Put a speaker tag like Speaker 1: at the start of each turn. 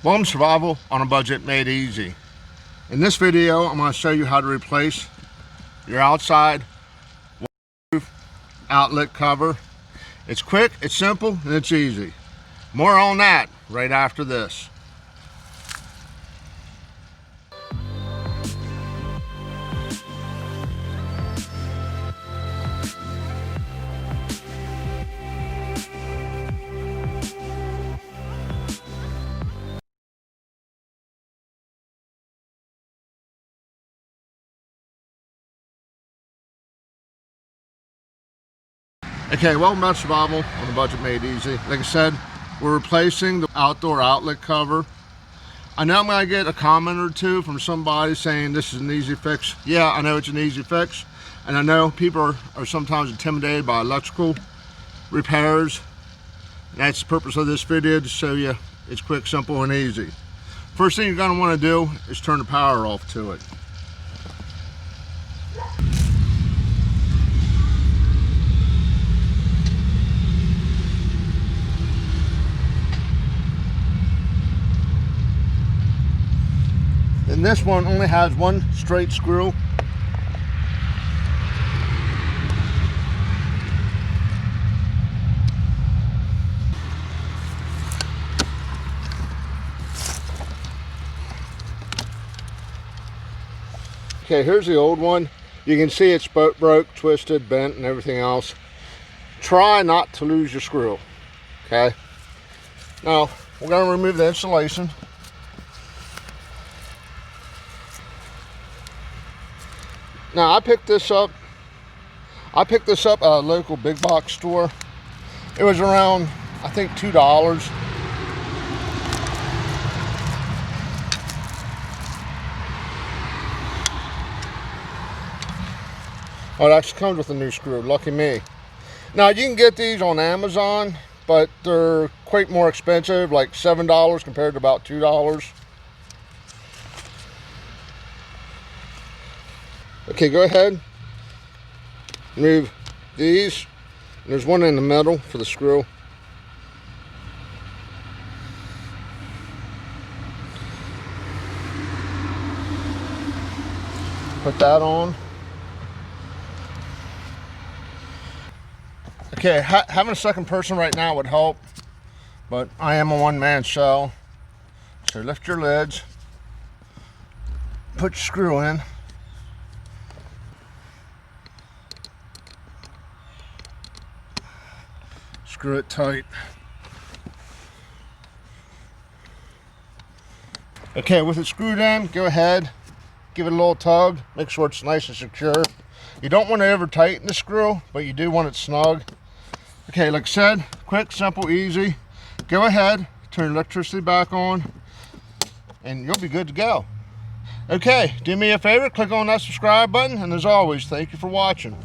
Speaker 1: Home survival on a budget made easy. In this video, I'm going to show you how to replace your outside waterproof outlet cover. It's quick, it's simple, and it's easy. More on that right after this. Okay, welcome back to Survival on a Budget Made Easy. Like I said, we're replacing the outdoor outlet cover. I know I'm going to get a comment or two from somebody saying this is an easy fix. Yeah, I know it's an easy fix. And I know people are sometimes intimidated by electrical repairs. And that's the purpose of this video, to show you it's quick, simple, and easy. First thing you're going to want to do is turn the power off to it. And this one only has one straight screw. Okay, here's the old one. You can see it's broke, twisted, bent, and everything else. Try not to lose your screw, okay? Now, we're going to remove the insulation. Now, I picked this up at a local big box store. It was around, I think, $2. Oh, it actually comes with a new screw, lucky me. Now, you can get these on Amazon, but they're quite more expensive, like $7 compared to about $2. Okay, go ahead, remove these. There's one in the middle for the screw. Put that on. Okay, having a second person right now would help, but I am a one-man show. So lift your lids, put your screw in. Screw it tight. Okay, with it screwed in, go ahead, give it a little tug, make sure it's nice and secure. You don't want to ever tighten the screw, but you do want it snug. Okay, like I said, quick, simple, easy. Go ahead, turn electricity back on, and you'll be good to go. Okay, do me a favor, click on that subscribe button, and as always, thank you for watching.